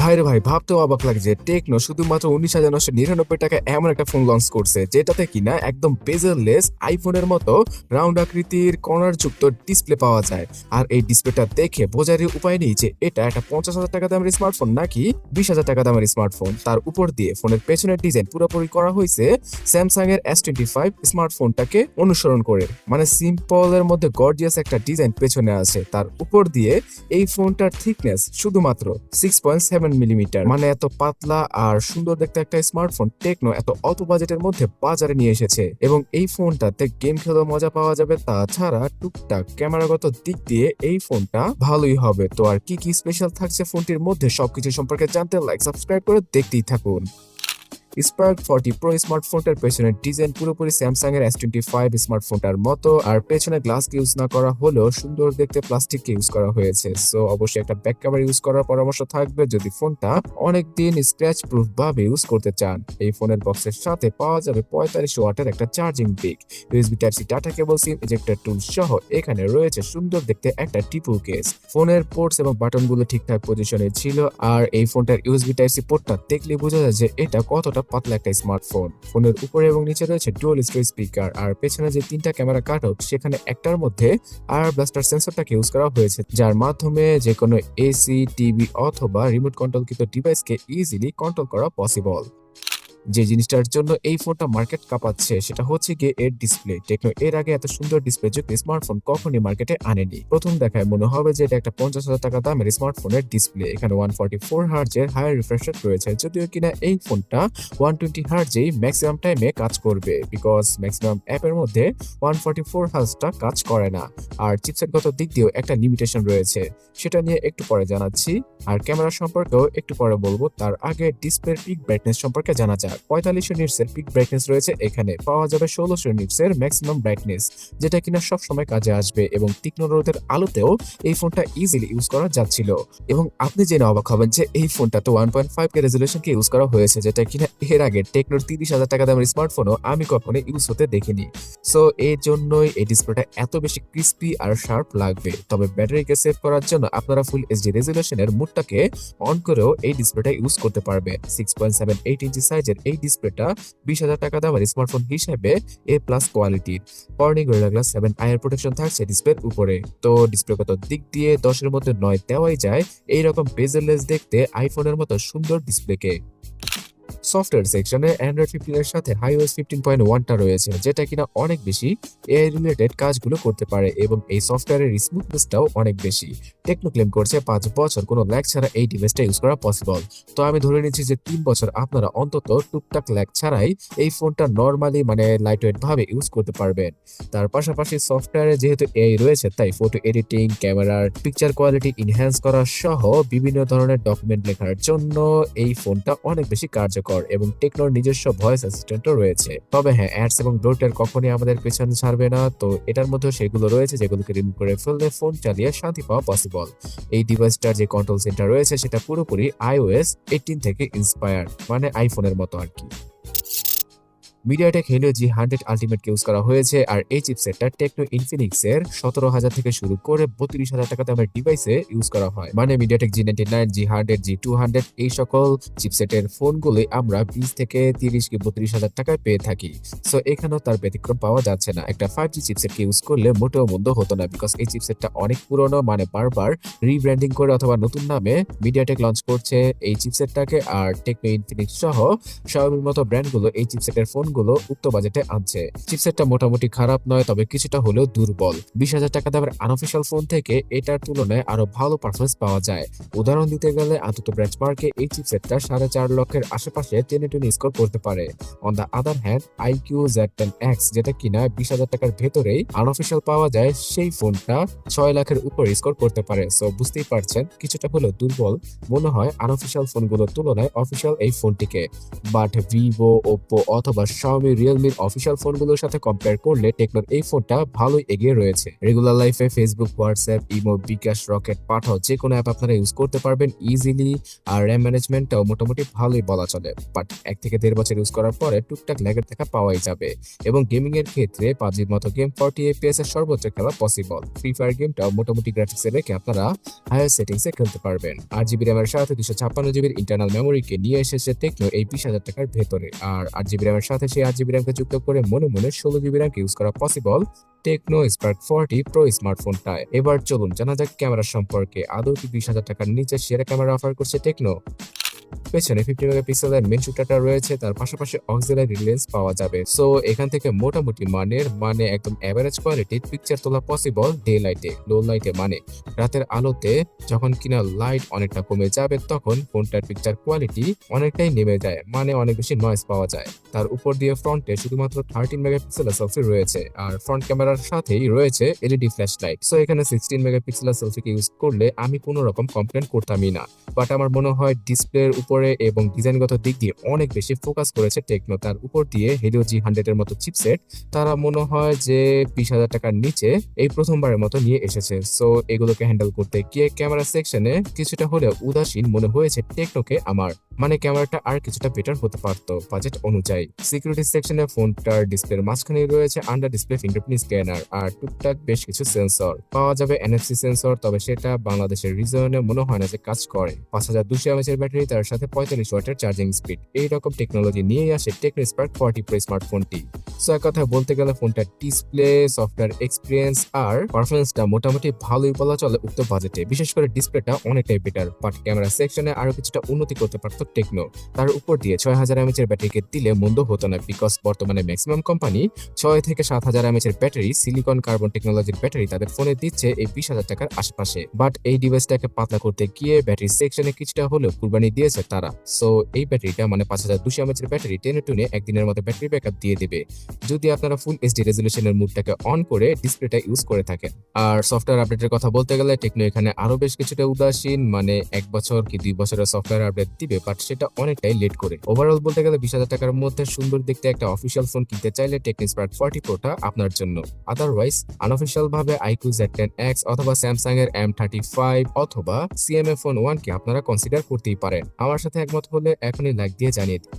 ভাইরে ভাই, ভাবতেও অবাক লাগে যে টেকনো শুধুমাত্র 19,999 টাকা এমন একটা ফোন লঞ্চ করছে যেটাতে কিনা একদম বেজেললেস আইফোনের মতো রাউন্ড আকৃতির কর্নার যুক্ত ডিসপ্লে পাওয়া যায়। আর এই ডিসপ্লেটা দেখে বোঝারই উপায় নেই যে এটা একটা 50,000 টাকা দামের স্মার্টফোন নাকি 20,000 টাকা দামের স্মার্টফোন। তার উপর দিয়ে ফোনের পেছনের ডিজাইন পুরোপুরি করা হয়েছে স্যামসাং এর S25 স্মার্টফোনটাকে অনুসরণ করে। মানে সিম্পলের মধ্যে গর্জিয়াস একটা ডিজাইন পেছনে আছে। তার উপর দিয়ে এই ফোনটার থিকনেস শুধুমাত্র 6.7 মিলিমিটার। মানে এত পাতলা আর সুন্দর দেখতে একটা স্মার্টফোন টেকনো এত অল্প বাজেটের মধ্যে বাজারে নিয়ে এসেছে। এবং এই ফোনটাতে গেম খেলেও মজা পাওয়া যাবে, তাছাড়া টুকটাক ক্যামেরাগত দিক দিয়ে এই ফোনটা ভালোই হবে। তো আর কি কি স্পেশাল থাকছে ফোনটির মধ্যে সবকিছু সম্পর্কে জানতে লাইক সাবস্ক্রাইব করে দেখতেই থাকুন। স্পার্ক 40 প্রো স্মার্টফোনটার পেছনের ডিজাইন পুরোপুরি স্যামসাং এর S25 স্মার্টফোনটার মতো, আর পেছনে গ্লাস ইউজ না করা হলেও সুন্দর দেখতে প্লাস্টিক ইউজ করা হয়েছে। সো অবশ্যই একটা ব্যাক কভার ইউজ করার পরামর্শ থাকবে যদি ফোনটা অনেকদিন স্ক্র্যাচ প্রুফ ভাবে ইউজ করতে চান। এই ফোনের বক্সের সাথে পাওয়া যাবে 45 ওয়াটের একটা চার্জিং পিক, USB type C data cable, SIM ejector tool সহ এখানে রয়েছে সুন্দর দেখতে একটা টিপু কেস। ফোনের পোর্টস এবং বাটনগুলো ঠিকঠাক পজিশনে ছিল, আর এই ফোনটার USB টাইপ সি পোর্টটা দেখলে বোঝা যায় যে এটা কতটা পাতলা একটা স্মার্টফোন। ফোনের উপরে এবং নিচে রয়েছে ডুয়াল স্টোরেজ স্পিকার, আর পেছনে যে তিনটা ক্যামেরা কাটআউট সেখানে একটার মধ্যে আর ব্লাস্টার সেন্সরটাকে ইউজ করা হয়েছে, যার মাধ্যমে যে কোনো এসি, টিভি অথবা রিমোট কন্ট্রোলকৃত ডিভাইসকে ইজিলি কন্ট্রোল করা পসিবল। যে জিনিসটার জন্য এই ফোনটা মার্কেট কাঁপাচ্ছে সেটা হচ্ছে গিয়ে এর ডিসপ্লে। টেকনো এর আগে এত সুন্দর ডিসপ্লে যুক্ত স্মার্টফোন কখনই মার্কেটে আনেনি। প্রথম দেখায় মনে হবে যে এটা একটা 50,000 টাকা দামের স্মার্টফোনের ডিসপ্লে। এখানে 144 হার্জের হায়ার রিফ্রেশ রেট রয়েছে, যদিও কিনা এই ফোনটা 120 হার্জেই ম্যাক্সিমাম টাইমে কাজ করবে, বিকজ ম্যাক্সিমাম অ্যাপের মধ্যে 144 হার্জটা কাজ করে না। আর চিপসেটগত দিক দিয়েও একটা লিমিটেশন রয়েছে, সেটা নিয়ে একটু পরে জানাচ্ছি। আর ক্যামেরা সম্পর্কেও একটু পরে বলবো, তার আগে ডিসপ্লের পিক ব্রাইটনেস সম্পর্কে জানা যাক। 4500 নিটসের পিক ব্রাইটনেস রয়েছে, এখানে পাওয়া যাবে 1600 নিটসের ম্যাক্সিমাম ব্রাইটনেস, যেটা কিনা সব সময় কাজে আসবে এবং তীক্ষ্ণ রোদের আলোতেও এই ফোনটা ইজিলি ইউজ করা যাচ্ছিল। এবং আপনি জেনে অবাক হবেন যে এই ফোনটা তো 1.5K রেজুলেশনকে ইউজ করা হয়েছে, যেটা কিনা এর আগে টেকনোর 30,000 টাকা দামের স্মার্টফোনও আমি কখনো ইউজ হতে দেখিনি। সো এর জন্যই এই ডিসপ্লেটা এত বেশি ক্রিস্পি আর শার্প লাগবে। তবে ব্যাটারিকে সেভ করার জন্য আপনারা ফুল এইচডি রেজুলেশনের মুডটাকে অন করেও এই ডিসপ্লেটা ইউজ করতে পারবেন। 6.78 ইঞ্চি সাইজের এই ডিসপ্লেটা 20,000 টাকা দামের স্মার্টফোন হিসেবে এ প্লাস কোয়ালিটির। Corning gorilla glass 7 IR protection থাকছে ডিসপ্লের উপরে। তো ডিসপ্লেগত দিক দিয়ে 10-এর মধ্যে 9 দেওয়াই যায় এইরকম বেজেললেস দেখতে আইফোনের মতো সুন্দর ডিসপ্লেকে। সফটওয়্যার সেকশনে অ্যান্ড্রয়েড 15 এর সাথে iOS 15.1টা রয়েছে, যেটা কিনা অনেক বেশি এআই রিলেটেড কাজগুলো করতে পারে এবং এই সফটওয়্যারের স্মুথনেসটাও অনেক বেশি। টেকনো ক্লেম করছে 5 বছর কোনো ল্যাগ ছাড়া এই ডিভাইসটা ইউজ করা পসিবল। তো আমি ধরে নিচ্ছি যে 3 বছর আপনারা অন্তত টুকটাক ল্যাগ ছাড়াই এই ফোনটা নর্মালি মানে লাইটওয়েট ভাবে ইউজ করতে পারবেন। তার পাশাপাশি সফটওয়্যারে যেহেতু এআই রয়েছে, তাই ফটো এডিটিং, ক্যামেরার পিকচার কোয়ালিটি ইনহ্যান্স করা সহ বিভিন্ন ধরনের ডকুমেন্ট লেখার জন্য এই ফোনটা অনেক বেশি কার্যকর এবং টেকনোর নিজস্ব ভয়েস অ্যাসিস্ট্যান্টও রয়েছে। তবে হ্যাঁ, অ্যাডস এবং ব্লোটার কখনোই আমাদের পেছনে ছাড়বে না। তো এটার মধ্যে সেগুলো রয়েছে যেগুলোকে রিমুভ করে ফেললে ফোন চালিয়ে শান্তি পাওয়া পসিবল। এই ডিভাইসটার যে কন্ট্রোল সেন্টার রয়েছে সেটা পুরোপুরি iOS 18 থেকে ইন্সপায়ার্ড, মানে আইফোনের মতো আর কি। মিডিয়াটেক হেলিও G100 আলটিমেটকে ইউজ করা হয়েছে, আর এই চিপসেটটা টেকনো ইনফিনিক্স এর 17,000 থেকে শুরু করে 32,000 টাকা দামের ডিভাইসে ইউজ করা হয়। মানে মিডিয়াটেক G99, G100, G200 এই সকল চিপসেটের ফোনগুলি আমরা 20 থেকে 30 কি 32,000 টাকায় পেয়ে থাকি। সো এখানেও তার ব্যতিক্রম পাওয়া যাচ্ছে না। একটা 5G চিপসেটকে ইউজ করলে মোটেও মন্দ হতো না, বিকজ এই চিপসেটটা অনেক পুরনো, মানে বারবার রিব্র্যান্ডিং করে অথবা নতুন নামে মিডিয়াটেক লঞ্চ করছে এই চিপসেটটাকে। আর টেকনো, ইনফিনিক্স সহ xiaomiর মতো ব্র্যান্ডগুলো এই চিপসেটের ফোন উক্ত বাজেটে আনছে। চিপসেটটা মোটামুটি খারাপ নয়, তবে কিছুটা হলেও দুর্বল। 20,000 টাকা দামের আনঅফিশিয়াল ফোন থেকে এটার তুলনায় আরো ভালো পারফরমেন্স পাওয়া যায়। উদাহরণ দিতে গেলে আন্তত বেঞ্চমার্কে এই চিপসেটটা 4.5 লক্ষের আশেপাশে টেনে স্কোর করতে পারে। On the other hand iQOO Z10X, যেটা কিনা 20,000 টাকার ভেতরেই আনঅফিশিয়াল পাওয়া যায়, সেই ফোনটা 6 লাখের উপর স্কোর করতে পারে। সো বুঝতেই পারছেন কিছুটা হলেও দুর্বল মনে হয় আনঅফিশিয়াল ফোনগুলোর তুলনায় অফিশিয়াল এই ফোনটিকে। বাট ভিভো, ওপ্পো অথবা xiaomi realmeর অফিসিয়াল ফোনগুলোর সাথে কম্পেয়ার করলে টেকনোর এই ফোনটা ভালোই এগিয়ে রয়েছে। রেগুলার লাইফে ফেসবুক, হোয়াটসঅ্যাপ, ইমো, বিকাশ, রকেট, পাঠাও যে কোনো অ্যাপ আপনারা ইউজ করতে পারবেন ইজিলি। আর র্যাম ম্যানেজমেন্টটাও মোটামুটি ভালোই বলা চলে। বাট 1 থেকে 1.5 বছর ইউজ করার পরে টুকটাক ল্যাগের দেখা পাওয়াই যাবে। এবং গেমিং এর ক্ষেত্রে পাবজির মতো গেম 40 এফপিএস এর সর্বোচ্চ খেলা পসিবল। ফ্রি ফায়ার গেমটাও মোটামুটি গ্রাফিক্সে রেখে আপনারা হায়ার সেটিংসে খেলতে পারবেন। 8 জিবি র্যামের সাথে 256 জিবির ইন্টারনাল মেমোরিকে নিয়ে এসেছে টেকনো এই 20,000 টাকার ভেতরে। আর 8 জিবি র্যামের সাথে সেই 8 জিবি র্যামকে যুক্ত করে মনে মনে 16 জিবি র্যামকে ইউজ করা পসিবল টেকনো স্পার্ক 40 প্রো স্মার্টফোনটায়। এবার চলুন জানা যাক ক্যামেরা সম্পর্কে। আদৌ কি 20,000 টাকার নিচে সেরা ক্যামেরা অফার করছে টেকনো? পেছনে 50 মেগাপিক্সেলের মেন শুটারটা রয়েছে, তার পাশাপাশি অক্সিলারি লেন্স পাওয়া যাবে। সো এখান থেকে মোটামুটি মানে একদম এভারেজ কোয়ালিটির পিকচার তোলা পসিবল ডে লাইটে, লো লাইটে মানে রাতের আলোতে যখন কিনা লাইট অনেকটা কমে যাবে তখন ফোনটার পিকচার কোয়ালিটি অনেকটাই নেমে যায়, মানে অনেক বেশি নয়েজ পাওয়া যায়। তার উপর দিয়ে ফ্রন্টে শুধুমাত্র 13 মেগাপিক্সেলের সেলফি রয়েছে, আর ফ্রন্ট ক্যামেরার সাথেই রয়েছে এলইডি ফ্ল্যাশ লাইট। সো এখানে 16 মেগাপিক্সেলের সেলফিকে ইউজ করলে আমি কোনো রকম কমপ্লেন করতামই না। বাট আমার মনে হয় ডিসপ্লের উপরে এবং ডিজাইনগত দিক দিয়ে অনেক বেশি ফোকাস করেছে টেকনো। তার উপর দিয়ে হেলিও G100 এর মতো চিপসেট তারা মনে হয় যে 20,000 টাকার নিচে এই প্রথমবারের মতো নিয়ে এসেছে। সো এগুলোকে হ্যান্ডেল করতে গিয়ে ক্যামেরা সেকশনে কিছুটা হলেও উদাসীন মনে হয়েছে টেকনোকে আমার। মানে ক্যামেরাটা আর কিছুটা বেটার হতে পারতো বাজেট অনুযায়ী। সিকিউরিটি সেকশনে ফোনটার ডিসপ্লের মাঝখানে রয়েছে আন্ডার ডিসপ্লে ফিঙ্গারপ্রিন্ট স্ক্যানার আর টুকটাক বেশ কিছু সেন্সর পাওয়া যাবে। NFC সেন্সর, তবে সেটা বাংলাদেশের রিজনে মনে হয় না যে কাজ করে। 5200 mAh এর ব্যাটারি, তার সাথে 45 ওয়াটের চার্জিং স্পিড, এইরকম টেকনোলজি নিয়েই আসে টেকনো স্পার্ক 40 প্রো স্মার্টফোনটি। সো এক কথায় বলতে গেলে ফোনটার ডিসপ্লে, সফটওয়্যার এক্সপিরিয়েন্স আর পারফরমেন্সটা মোটামুটি ভালোই বলা চলে উক্ত বাজেটে। বিশেষ করে ডিসপ্লেটা অনেকটাই বেটার, বাট ক্যামেরা সেকশনে আরো কিছুটা উন্নতি করতে পারতো টেকনো। তার উপর দিয়ে 6000 mAh এর ব্যাটারিকে দিলে মন্দ হতো না, বিকজ বর্তমানে ম্যাক্সিমাম কোম্পানি 6 থেকে 7000 mAh এর ব্যাটারি, সিলিকন কার্বন টেকনোলজির ব্যাটারি তাদের ফোনে দিচ্ছে এই 20,000 টাকার আশেপাশে। বাট এই ডিভাইসটাকে পাতলা করতে গিয়ে ব্যাটারি সেকশনে কিছুটা হলেও কুরবানি দিয়েছে তারা। সো এই ব্যাটারিটা মানে 5200 mAh এর ব্যাটারি টেনে টুনে একদিনের মতো ব্যাটারি ব্যাকআপ দিয়ে দিবে যদি আপনারা ফুল এইচডি রেজলিউশনের মুডটাকে অন করে ডিসপ্লেটা ইউজ করে থাকেন। আর সফটওয়্যার আপডেটের কথা বলতে গেলে টেকনো এখানে আরো বেশ কিছুটা উদাসীন, মানে 1 বছর কি 2 বছরের সফটওয়্যার আপডেট দিবে, বাট সেটা অনেকটাই লেট করে। ওভারঅল বলতে গেলে 20,000 টাকার মধ্যে সুন্দর দেখতে একটা অফিসিয়াল ফোন কিনতে চাইলে টেকনো স্পার্ক 40 প্রোটা আপনার জন্য। আদারওয়াইজ আনঅফিসিয়াল ভাবে iQOO Z10X অথবা স্যামসাং এর M35 অথবা CMA ফোন 1 কে আপনারা কনসিডার করতেই পারেন। আমার সাথে একমত হলে এখনই লাইক দিয়ে জানিয়ে দিন।